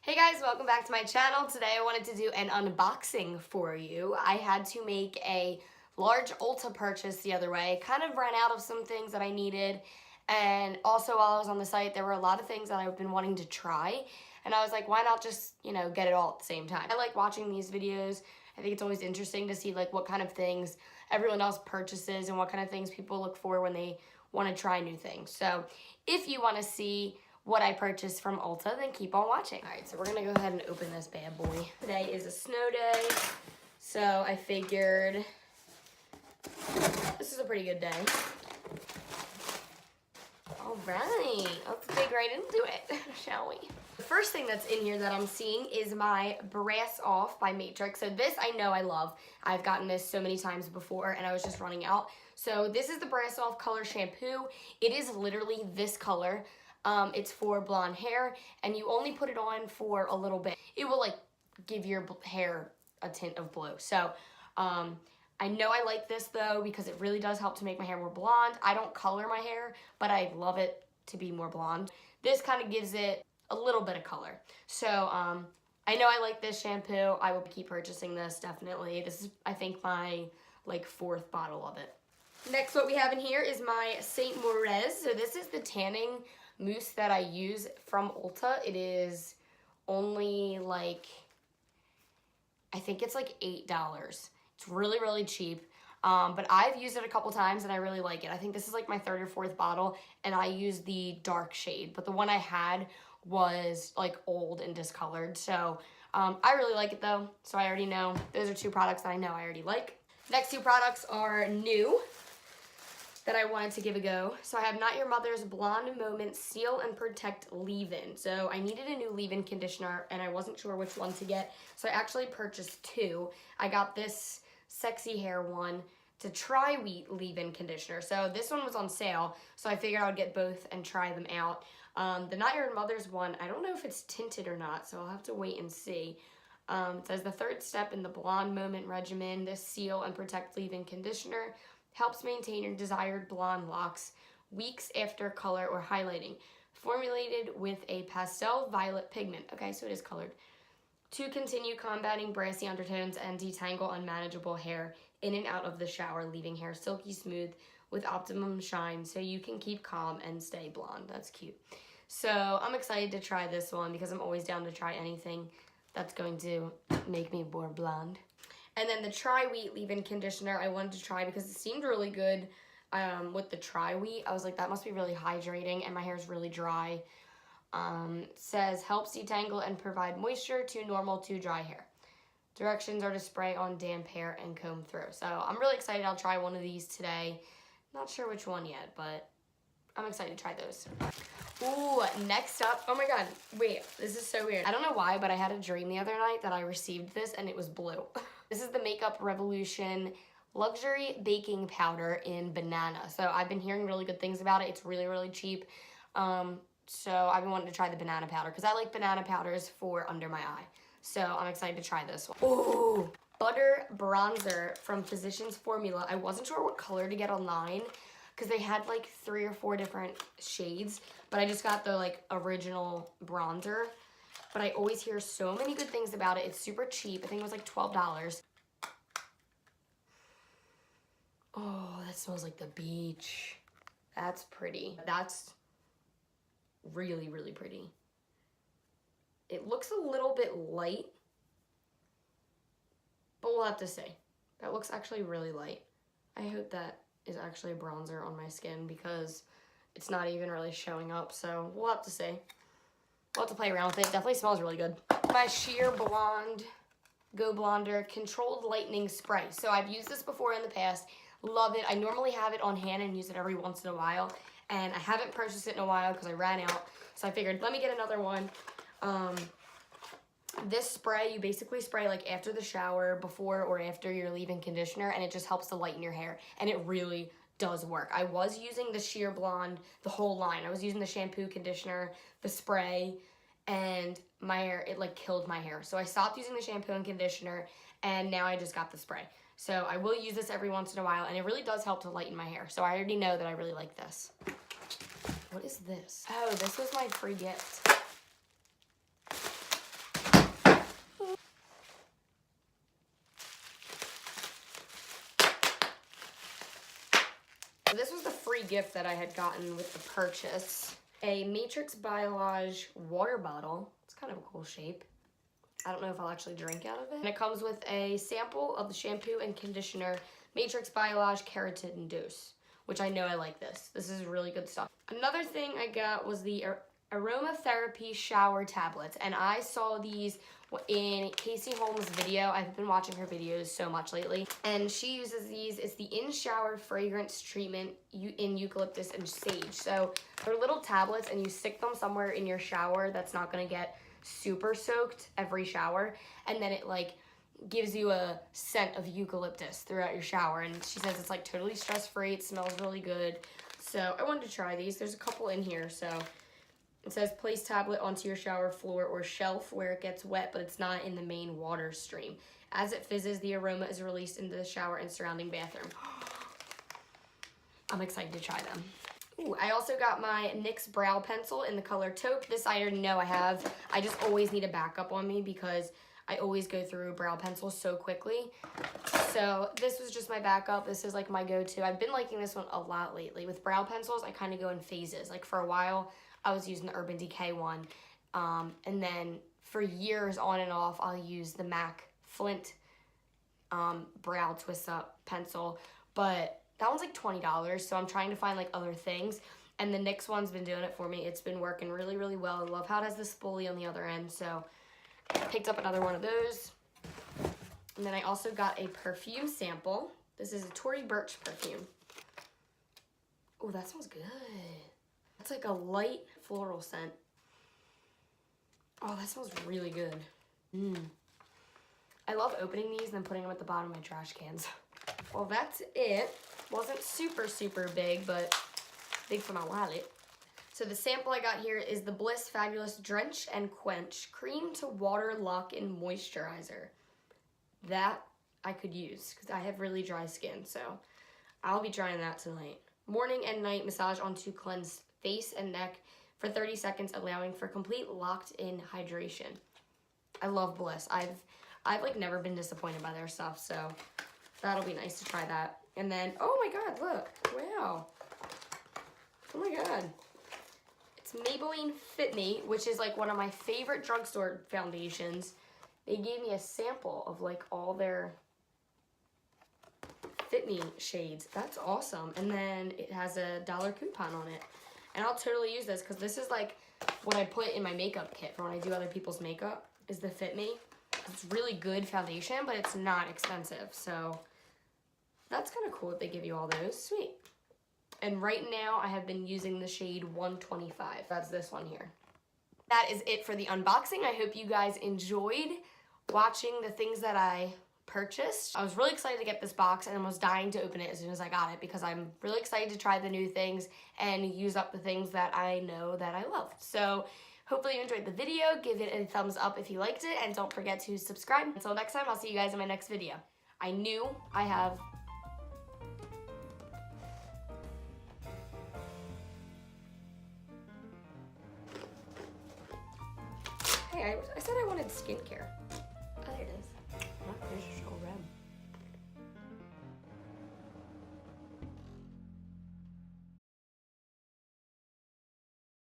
Hey guys, welcome back to my channel. Today I wanted to do an unboxing for you. I had to make a large Ulta purchase the other way. Kind of ran out of some things that I needed, and also while I was on the site there were a lot of things that I've been wanting to try, and I was like, why not just, get it all at the same time. I like watching these videos. I think it's always interesting to see like what kind of things everyone else purchases and what kind of things people look for when they want to try new things. So if you want to see what I purchased from Ulta, then keep on watching. All right, so we're gonna go ahead and open this bad boy. Today is a snow day, so I figured this is a pretty good day. All right, let's dig right into it, shall we? The first thing that's in here that I'm seeing is my Brass Off by Matrix. So this I know I love. I've gotten this so many times before and I was just running out. So this is the Brass Off Color Shampoo. It is literally this color. It's for blonde hair, and you only put it on for a little bit. It will like give your hair a tint of blue. So I know I like this though because it really does help to make my hair more blonde. I don't color my hair, but I love it to be more blonde. This kind of gives it a little bit of color. So I know I like this shampoo. I will keep purchasing this, definitely. This is, I think, my like 4th bottle of it. Next, what we have in here is my Saint Morez. So this is the tanning mousse that I use from Ulta. It is only like, I think it's like $8. It's really, really cheap. But I've used it a couple times and I really like it. I think this is like my 3rd or 4th bottle, and I use the dark shade, but the one I had was like old and discolored. So I really like it though. So I already know those are 2 products that I know I already like. Next 2 products are new that I wanted to give a go. So I have Not Your Mother's Blonde Moment Seal and Protect Leave-In. So I needed a new leave-in conditioner and I wasn't sure which one to get. So I actually purchased 2. I got this Sexy Hair one to try Wheat leave-in conditioner. So this one was on sale, so I figured I would get both and try them out. The Not Your Mother's one, I don't know if it's tinted or not, so I'll have to wait and see. It says the 3rd step in the Blonde Moment regimen, this Seal and Protect Leave-In conditioner helps maintain your desired blonde locks weeks after color or highlighting. Formulated with a pastel violet pigment. Okay, so it is colored. To continue combating brassy undertones and detangle unmanageable hair in and out of the shower, leaving hair silky smooth with optimum shine so you can keep calm and stay blonde. That's cute. So I'm excited to try this one because I'm always down to try anything that's going to make me more blonde. And then the Tri-Wheat leave-in conditioner I wanted to try because it seemed really good with the Tri-Wheat. I was like, that must be really hydrating, and my hair is really dry. Says, helps detangle and provide moisture to normal to dry hair. Directions are to spray on damp hair and comb through. So I'm really excited. I'll try one of these today. Not sure which one yet, but I'm excited to try those. Ooh, next up, oh my god, wait, this is so weird. I don't know why, but I had a dream the other night that I received this and it was blue. This is the Makeup Revolution Luxury Baking Powder in Banana. So I've been hearing really good things about it. It's really, really cheap. So I've been wanting to try the banana powder because I like banana powders for under my eye. So I'm excited to try this one. Ooh, Butter Bronzer from Physicians Formula. I wasn't sure what color to get online because they had like 3 or 4 different shades, but I just got the like original bronzer. But I always hear so many good things about it. It's super cheap. I think it was like $12. Oh, that smells like the beach. That's pretty. That's really, really pretty. It looks a little bit light, but we'll have to see. That looks actually really light. I hope that is actually a bronzer on my skin because it's not even really showing up, so we'll have to see. We'll have to play around with it. Definitely smells really good. My Sheer Blonde Go Blonder Controlled Lightening Spray. So I've used this before in the past. Love it. I normally have it on hand and use it every once in a while, and I haven't purchased it in a while because I ran out, so I figured let me get another one. This spray, you basically spray like after the shower, before or after your leave-in conditioner, and it just helps to lighten your hair, and it really does work. I was using the Sheer Blonde, the whole line. I was using the shampoo, conditioner, the spray, and my hair, it like killed my hair. So I stopped using the shampoo and conditioner, and now I just got the spray. So I will use this every once in a while, and it really does help to lighten my hair. So I already know that I really like this. What is this? Oh, this was my free gift. gift that I had gotten with the purchase. A Matrix Biolage water bottle. It's kind of a cool shape. I don't know if I'll actually drink out of it. And it comes with a sample of the shampoo and conditioner Matrix Biolage Keratin Dose, which I know I like this. This is really good stuff. Another thing I got was the aromatherapy shower tablets, and I saw these in Casey Holmes' video. I've been watching her videos so much lately, and she uses these. It's the in-shower fragrance treatment in eucalyptus and sage. So they're little tablets, and you stick them somewhere in your shower that's not going to get super soaked every shower, and then it like gives you a scent of eucalyptus throughout your shower. And she says it's like totally stress-free. It smells really good. So I wanted to try these. There's a couple in here. So it says place tablet onto your shower floor or shelf where it gets wet, but it's not in the main water stream. As it fizzes, the aroma is released into the shower and surrounding bathroom. I'm excited to try them. Ooh, I also got my NYX brow pencil in the color taupe. This I already know I have. I just always need a backup on me because I always go through brow pencils so quickly. So this was just my backup. This is like my go-to. I've been liking this one a lot lately. With brow pencils, I kind of go in phases. Like for a while, I was using the Urban Decay one. And then for years on and off, I'll use the MAC Flint brow twist up pencil. But that one's like $20, so I'm trying to find like other things. And the NYX one's been doing it for me. It's been working really, really well. I love how it has the spoolie on the other end. So I picked up another one of those. And then I also got a perfume sample. This is a Tory Burch perfume. Oh, that smells good. It's like a light floral scent. Oh, that smells really good. I love opening these and then putting them at the bottom of my trash cans. Well, that's it. Wasn't super, super big, but big for my wallet. So the sample I got here is the Bliss Fabulous Drench and Quench Cream to Water Lock-In Moisturizer. That I could use because I have really dry skin, so I'll be trying that tonight. Morning and night massage onto cleansed face and neck for 30 seconds, allowing for complete locked-in hydration. I love Bliss. I've like never been disappointed by their stuff, so that'll be nice to try that. And then, oh my God, look, wow. Oh my God. It's Maybelline Fit Me, which is like one of my favorite drugstore foundations. They gave me a sample of like all their Fit Me shades. That's awesome. And then it has a $1 coupon on it. And I'll totally use this because this is like what I put in my makeup kit for when I do other people's makeup is the Fit Me. It's really good foundation, but it's not expensive. So that's kind of cool that they give you all those. Sweet. And right now I have been using the shade 125. That's this one here. That is it for the unboxing. I hope you guys enjoyed watching the things that I purchased. I was really excited to get this box and I was dying to open it as soon as I got it because I'm really excited to try the new things and use up the things that I know that I love. So hopefully you enjoyed the video. Give it a thumbs up if you liked it and don't forget to subscribe. Until next time, I'll see you guys in my next video. I knew I have... Hey, I said I wanted skincare. Oh, there it is. Not finished.